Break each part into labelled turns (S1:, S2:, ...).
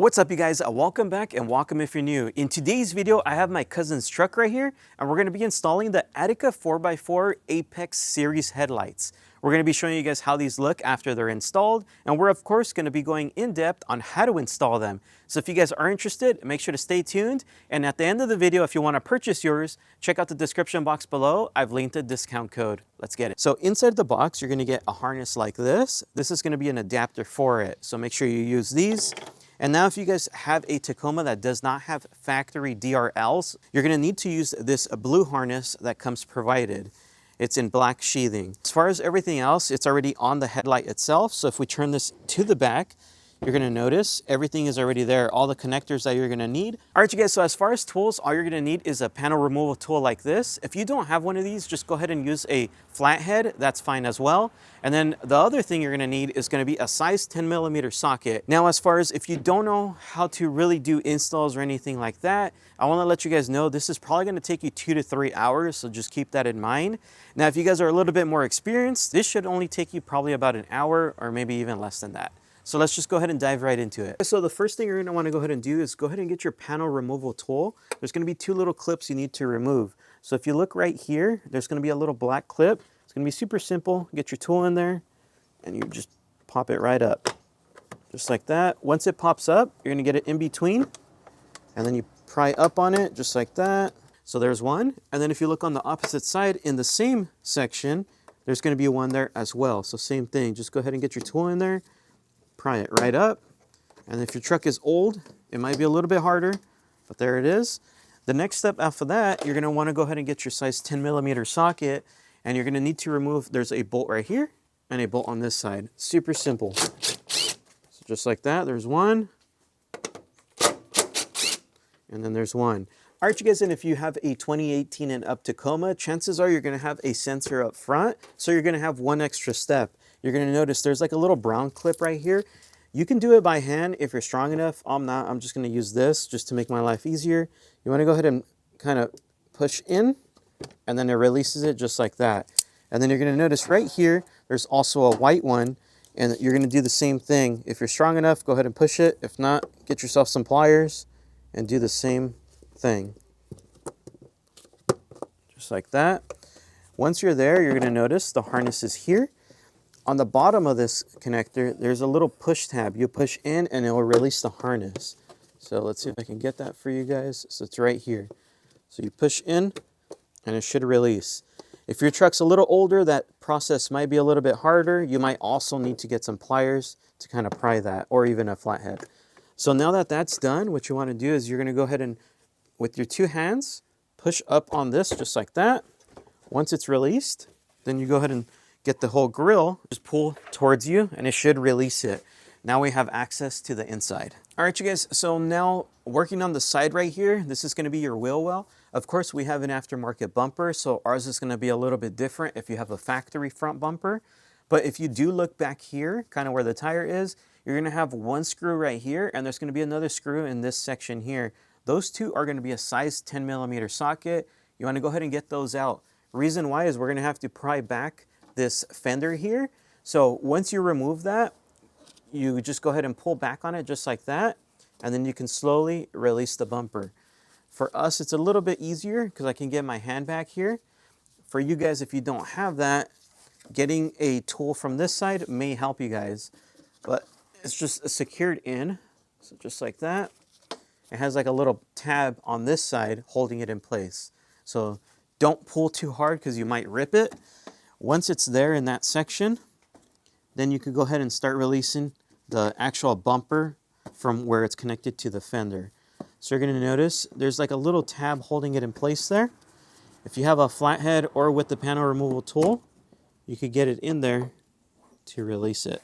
S1: What's up, you guys? Welcome back and welcome if you're new. In today's video, I have my cousin's truck right here, and we're going to be installing the Attica 4x4 Apex series headlights. We're going to be showing you guys how these look after they're installed, and we're of course going to be going in depth on how to install them. So if you guys are interested, make sure to stay tuned. And at the end of the video, if you want to purchase yours, check out the description box below. I've linked a discount code. Let's get it. So inside the box, you're going to get a harness like this. This is going to be an adapter for it. So make sure you use these. And now if you guys have a Tacoma that does not have factory DRLs, you're gonna need to use this blue harness that comes provided. It's in black sheathing. As far as everything else, it's already on the headlight itself. So if we turn this to the back, you're gonna notice everything is already there, all the connectors that you're gonna need. All right, you guys, so as far as tools, all you're gonna need is a panel removal tool like this. If you don't have one of these, just go ahead and use a flathead, that's fine as well. And then the other thing you're gonna need is gonna be a size 10mm socket. Now, as far as if you don't know how to really do installs or anything like that, I wanna let you guys know this is probably gonna take you 2 to 3 hours, so just keep that in mind. Now, if you guys are a little bit more experienced, this should only take you probably about an hour or maybe even less than that. So let's just go ahead and dive right into it. So the first thing you're gonna wanna go ahead and do is go ahead and get your panel removal tool. There's gonna be 2 little clips you need to remove. So if you look right here, there's gonna be a little black clip. It's gonna be super simple. Get your tool in there and you just pop it right up. Just like that. Once it pops up, you're gonna get it in between and then you pry up on it just like that. So there's one. And then if you look on the opposite side in the same section, there's gonna be one there as well. So same thing, just go ahead and get your tool in there, pry it right up. And if your truck is old, it might be a little bit harder, but there it is. The next step after that, you're gonna wanna go ahead and get your size 10mm socket, and you're gonna need to remove, there's a bolt right here and a bolt on this side. Super simple. So just like that, there's one. And then there's one. All right, you guys, and if you have a 2018 and up Tacoma, chances are you're gonna have a sensor up front, so you're gonna have one extra step. You're gonna notice there's like a little brown clip right here. You can do it by hand if you're strong enough. I'm not, I'm just gonna use this just to make my life easier. You wanna go ahead and kind of push in, and then it releases it just like that. And then you're gonna notice right here, there's also a white one, and you're gonna do the same thing. If you're strong enough, go ahead and push it. If not, get yourself some pliers and do the same thing. Just like that. Once you're there, you're gonna notice the harness is here. On the bottom of this connector, there's a little push tab. You push in and it will release the harness. So let's see if I can get that for you guys. So it's right here. So you push in and it should release. If your truck's a little older, that process might be a little bit harder. You might also need to get some pliers to kind of pry that, or even a flathead. So now that that's done, what you want to do is you're going to go ahead and, with your 2 hands, push up on this just like that. Once it's released, then you go ahead and get the whole grill, just pull towards you and it should release it. Now we have access to the inside. All right, you guys, so now working on the side right here, this is gonna be your wheel well. Of course, we have an aftermarket bumper, so ours is gonna be a little bit different if you have a factory front bumper. But if you do look back here, kind of where the tire is, you're gonna have one screw right here, and there's gonna be another screw in this section here. Those 2 are gonna be a size 10mm socket. You wanna go ahead and get those out. Reason why is we're gonna have to pry back this fender here. So once you remove that, you just go ahead and pull back on it just like that, and then you can slowly release the bumper. For us, it's a little bit easier because I can get my hand back here. For you guys, if you don't have that, getting a tool from this side may help you guys, but it's just secured in, so just like that. It has like a little tab on this side holding it in place. So don't pull too hard because you might rip it. Once it's there in that section, then you can go ahead and start releasing the actual bumper from where it's connected to the fender. So you're going to notice there's like a little tab holding it in place there. If you have a flathead or with the panel removal tool, you could get it in there to release it.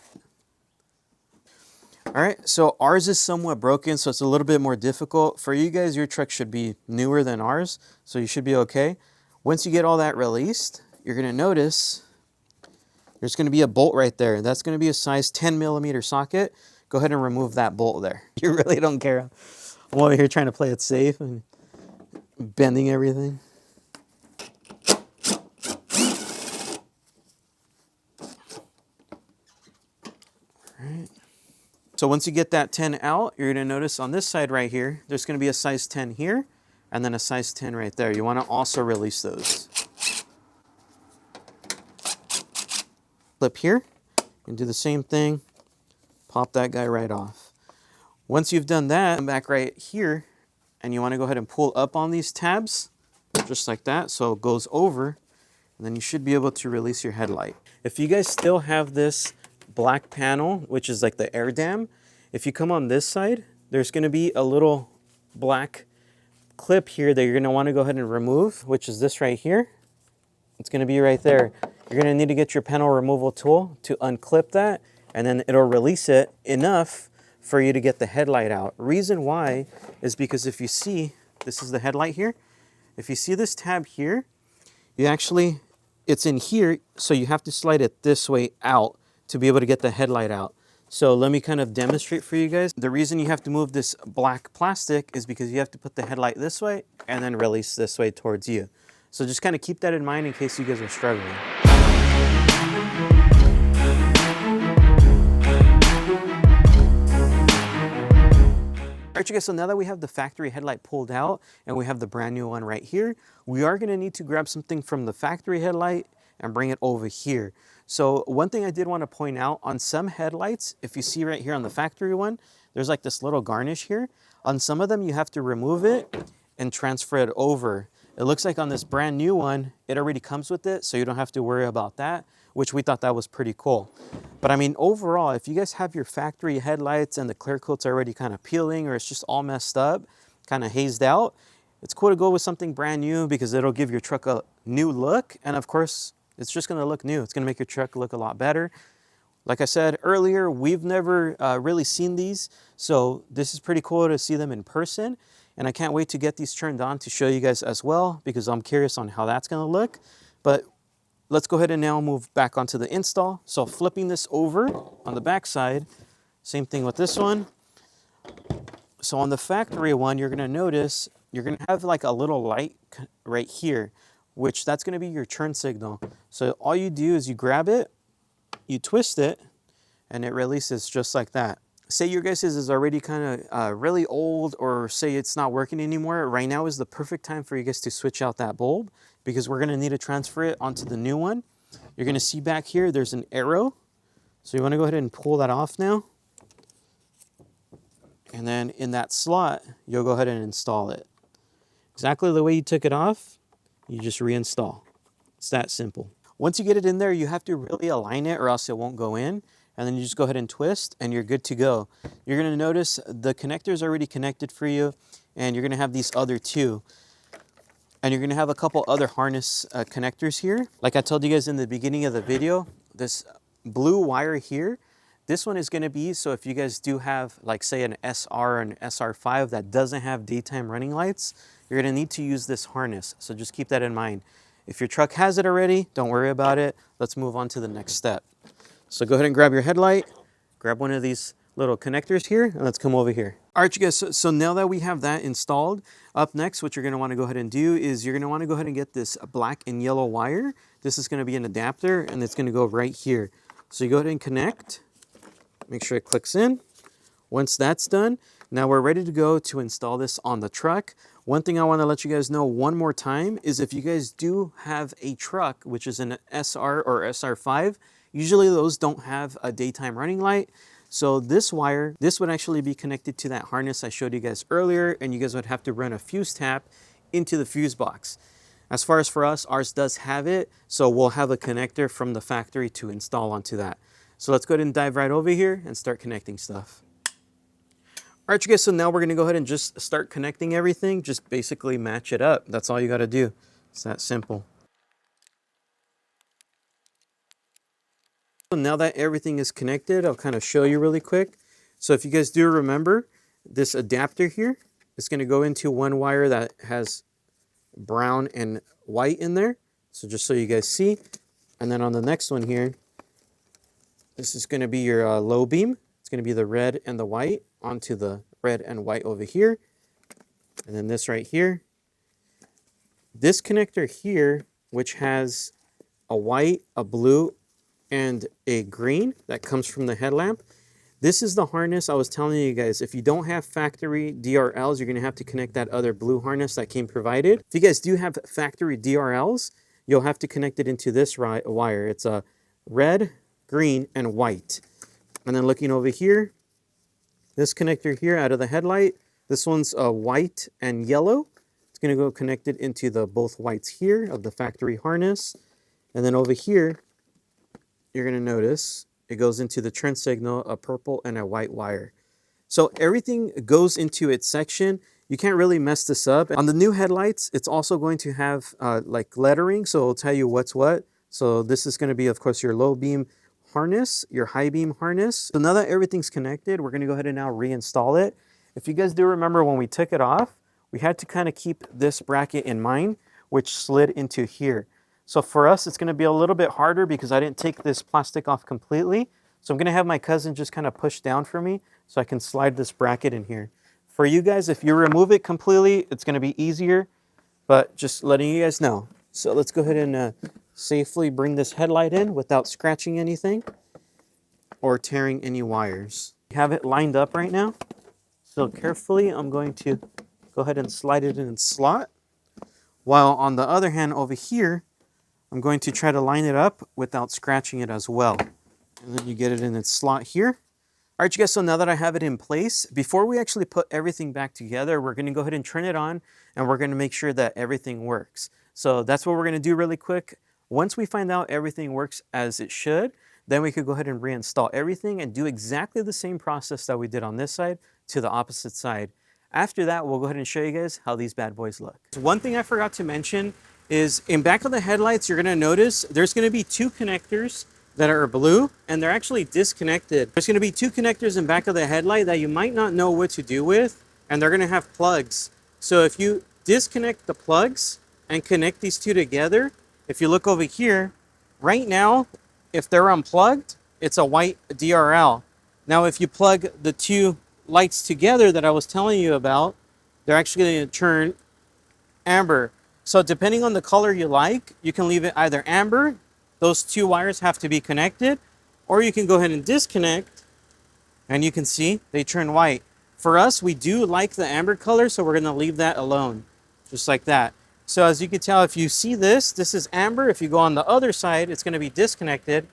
S1: All right, so ours is somewhat broken, so it's a little bit more difficult. For you guys, your truck should be newer than ours, so you should be okay. Once you get all that released, you're gonna notice there's gonna be a bolt right there. That's gonna be a size 10mm socket. Go ahead and remove that bolt there. You really don't care. I'm over here trying to play it safe and bending everything. All right. So once you get that 10 out, you're gonna notice on this side right here, there's gonna be a size 10 here, and then a size 10 right there. You wanna also release those. Flip here, and do the same thing, pop that guy right off. Once you've done that, come back right here, and you wanna go ahead and pull up on these tabs, just like that, so it goes over, and then you should be able to release your headlight. If you guys still have this black panel, which is like the air dam, if you come on this side, there's gonna be a little black clip here that you're gonna wanna go ahead and remove, which is this right here. It's gonna be right there. You're gonna need to get your panel removal tool to unclip that, and then it'll release it enough for you to get the headlight out. Reason why is because if you see, this is the headlight here. If you see this tab here, it's in here, so you have to slide it this way out to be able to get the headlight out. So let me kind of demonstrate for you guys. The reason you have to move this black plastic is because you have to put the headlight this way and then release this way towards you. So just kind of keep that in mind in case you guys are struggling. All right, you guys, so now that we have the factory headlight pulled out and we have the brand new one right here, we are gonna need to grab something from the factory headlight and bring it over here. So one thing I did want to point out, on some headlights, if you see right here on the factory one, there's like this little garnish here. On some of them, you have to remove it and transfer it over. It looks like on this brand new one, it already comes with it, so you don't have to worry about that, which we thought that was pretty cool. But I mean, overall, if you guys have your factory headlights and the clear coat's already kind of peeling, or it's just all messed up, kind of hazed out, it's cool to go with something brand new because it'll give your truck a new look. And of course, it's just gonna look new. It's gonna make your truck look a lot better. Like I said earlier, we've never really seen these, so this is pretty cool to see them in person. And I can't wait to get these turned on to show you guys as well, because I'm curious on how that's gonna look. But let's go ahead and now move back onto the install. So flipping this over on the back side, same thing with this one. So on the factory one, you're gonna notice, you're gonna have like a little light right here, which that's gonna be your turn signal. So all you do is you grab it, you twist it, and it releases just like that. Say your guys' is already kind of really old, or say it's not working anymore, right now is the perfect time for you guys to switch out that bulb, because we're gonna need to transfer it onto the new one. You're gonna see back here, there's an arrow. So you wanna go ahead and pull that off now. And then in that slot, you'll go ahead and install it. Exactly the way you took it off, you just reinstall. It's that simple. Once you get it in there, you have to really align it or else it won't go in. And then you just go ahead and twist and you're good to go. You're gonna notice the connector is already connected for you, and you're gonna have these other two. And you're gonna have a couple other harness connectors here. Like I told you guys in the beginning of the video, this blue wire here, this one is gonna be, so if you guys do have, like say an SR or an SR5 that doesn't have daytime running lights, you're gonna need to use this harness. So just keep that in mind. If your truck has it already, don't worry about it. Let's move on to the next step. So go ahead and grab your headlight, grab one of these little connectors here, and let's come over here. All right, you guys, so now that we have that installed, up next, what you're gonna wanna go ahead and do is you're gonna wanna go ahead and get this black and yellow wire. This is gonna be an adapter, and it's gonna go right here. So you go ahead and connect, make sure it clicks in. Once that's done, now we're ready to go to install this on the truck. One thing I wanna let you guys know one more time is if you guys do have a truck, which is an SR or SR5, usually those don't have a daytime running light. So this wire, this would actually be connected to that harness I showed you guys earlier, and you guys would have to run a fuse tap into the fuse box. As far as for us, ours does have it, so we'll have a connector from the factory to install onto that. So let's go ahead and dive right over here and start connecting stuff. All right, you guys, so now we're gonna go ahead and just start connecting everything. Just basically match it up. That's all you gotta do. It's that simple. So now that everything is connected, I'll kind of show you really quick. So if you guys do remember, this adapter here is gonna go into one wire that has brown and white in there. So just so you guys see. And then on the next one here, this is gonna be your low beam. It's gonna be the red and the white onto the red and white over here. And then this right here. This connector here, which has a white, a blue, and a green that comes from the headlamp, This is the harness I was telling you guys. If you don't have factory DRLs, you're going to have to connect that other blue harness that came provided. If you guys do have factory DRLs, you'll have to connect it into this wire. It's a red, green, and white. And then looking over here, this connector here out of the headlight, this one's white and yellow. It's going to go connected into the both whites here of the factory harness. And then over here, you're going to notice it goes into the trend signal, a purple and a white wire. So everything goes into its section. You can't really mess this up. On the new headlights, it's also going to have like lettering, so it'll tell you what's what. So this is going to be, of course, your low beam harness, your high beam harness. So now that everything's connected, we're going to go ahead and now reinstall it. If you guys do remember when we took it off, we had to kind of keep this bracket in mind, which slid into here. So for us, it's going to be a little bit harder because I didn't take this plastic off completely. So I'm going to have my cousin just kind of push down for me so I can slide this bracket in here. For you guys, if you remove it completely, it's going to be easier, but just letting you guys know. So let's go ahead and safely bring this headlight in without scratching anything or tearing any wires. We have it lined up right now. So carefully, I'm going to go ahead and slide it in its slot. While on the other hand, over here, I'm going to try to line it up without scratching it as well. And then you get it in its slot here. All right, you guys, so now that I have it in place, before we actually put everything back together, we're going to go ahead and turn it on, and we're going to make sure that everything works. So that's what we're going to do really quick. Once we find out everything works as it should, then we could go ahead and reinstall everything and do exactly the same process that we did on this side to the opposite side. After that, we'll go ahead and show you guys how these bad boys look. One thing I forgot to mention is in back of the headlights, you're going to notice there's going to be two connectors that are blue, and they're actually disconnected. There's going to be two connectors in back of the headlight that you might not know what to do with, and they're going to have plugs. So if you disconnect the plugs and connect these two together, if you look over here, right now, if they're unplugged, it's a white DRL. Now, if you plug the two lights together that I was telling you about, they're actually going to turn amber. So depending on the color you like, you can leave it either amber, those two wires have to be connected, or you can go ahead and disconnect, and you can see they turn white. For us, we do like the amber color, so we're going to leave that alone, just like that. So as you can tell, if you see this is amber. If you go on the other side, it's going to be disconnected.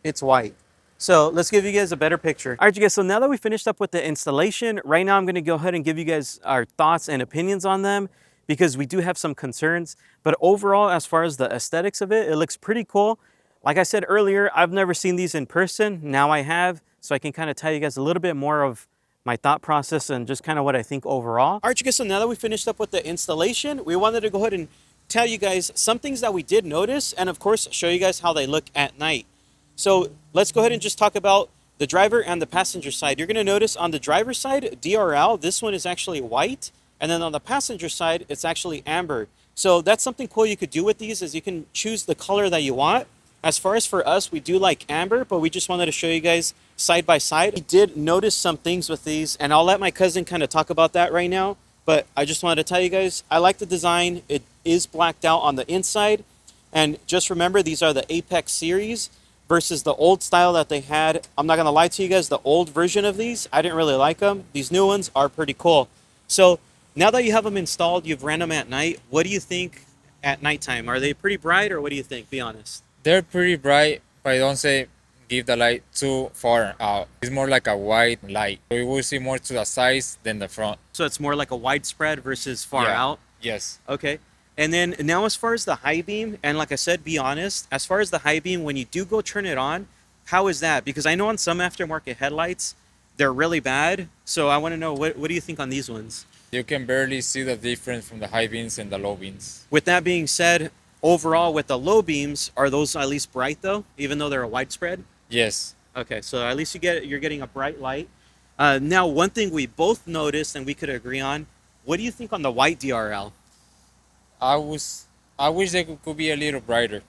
S1: It's white. So let's give you guys a better picture. All right, you guys, so now that we finished up with the installation, right now I'm going to go ahead and give you guys our thoughts and opinions on them, because we do have some concerns. But overall, as far as the aesthetics of it, it looks pretty cool. Like I said earlier, I've never seen these in person. Now I have, so I can kind of tell you guys a little bit more of my thought process and just kind of what I think overall. All right, you guys, so now that we finished up with the installation, we wanted to go ahead and tell you guys some things that we did notice, and of course, show you guys how they look at night. So let's go ahead and just talk about the driver and the passenger side. You're gonna notice on the driver's side, DRL, this one is actually white. And then on the passenger side, it's actually amber. So that's something cool you could do with these, is you can choose the color that you want. As far as for us, we do like amber, but we just wanted to show you guys side by side. We did notice some things with these, and I'll let my cousin kind of talk about that right now. But I just wanted to tell you guys, I like the design. It is blacked out on the inside. And just remember, these are the Apex series versus the old style that they had. I'm not gonna lie to you guys, the old version of these, I didn't really like them. These new ones are pretty cool. So now that you have them installed, you've ran them at night, what do you think at nighttime? Are they pretty bright, or what do you think? Be honest.
S2: They're pretty bright, but I don't say give the light too far out. It's more like a white light. We will see more to the sides than the front.
S1: So it's more like a widespread versus far out?
S2: Yes.
S1: Okay. And then now as far as the high beam, and like I said, be honest, as far as the high beam, when you do go turn it on, how is that? Because I know on some aftermarket headlights, they're really bad. So I want to know, what do you think on these ones?
S2: You can barely see the difference from the high beams and the low beams.
S1: With that being said, overall with the low beams, are those at least bright though, even though they're a widespread?
S2: Yes.
S1: Okay, so at least you're getting a bright light. Now, one thing we both noticed and we could agree on, what do you think on the white DRL?
S2: I wish they could be a little brighter.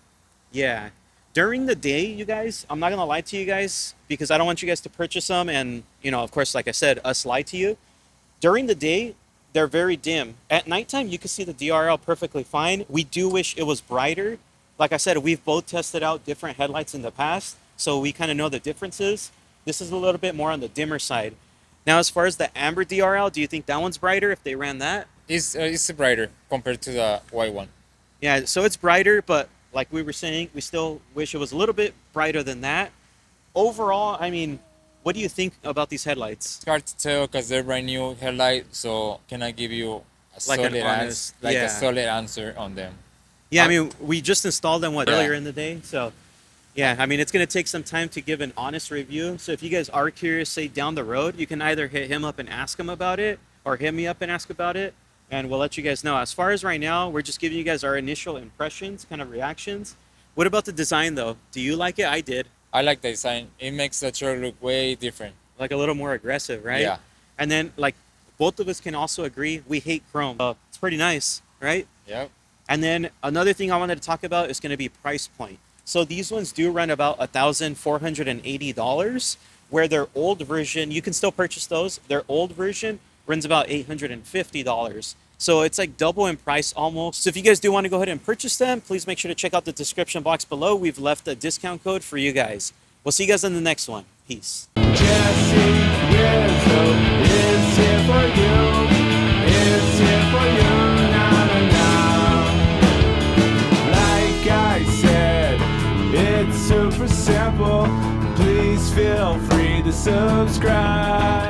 S1: Yeah. During the day, you guys, I'm not going to lie to you guys, because I don't want you guys to purchase them and, you know, of course, like I said, us lie to you. During the day, they're very dim. At nighttime, you can see the DRL perfectly fine. We do wish it was brighter. Like I said, we've both tested out different headlights in the past, so we kind of know the differences. This is a little bit more on the dimmer side. Now, as far as the amber DRL, do you think that one's brighter if they ran that?
S2: It's brighter compared to the white one.
S1: Yeah, so it's brighter, but like we were saying, we still wish it was a little bit brighter than that. Overall, I mean, what do you think about these headlights?
S2: It's hard to tell because they're brand new headlight, so can I give you a
S1: Like an
S2: solid
S1: honest-
S2: answer,
S1: yeah.
S2: a solid answer on them?
S1: Yeah, I mean, we just installed them
S2: Yeah.
S1: earlier in the day, so yeah, I mean, it's gonna take some time to give an honest review. So if you guys are curious, say down the road, you can either hit him up and ask him about it, or hit me up and ask about it, and we'll let you guys know. As far as right now, we're just giving you guys our initial impressions, kind of reactions. What about the design though? Do you like it? I did.
S2: I like the design. It makes the truck look way different.
S1: Like a little more aggressive, right?
S2: Yeah.
S1: And then like both of us can also agree we hate chrome. It's pretty nice, right?
S2: Yep.
S1: And then another thing I wanted to talk about is going to be price point. So these ones do run about $1,480, where their old version, you can still purchase those. Their old version runs about $850. So it's like double in price almost. So if you guys do want to go ahead and purchase them, please make sure to check out the description box below. We've left a discount code for you guys. We'll see you guys in the next one. Peace.
S3: JesseRizo is here for you. Is here for you. Like I said, it's super simple. Please feel free to subscribe.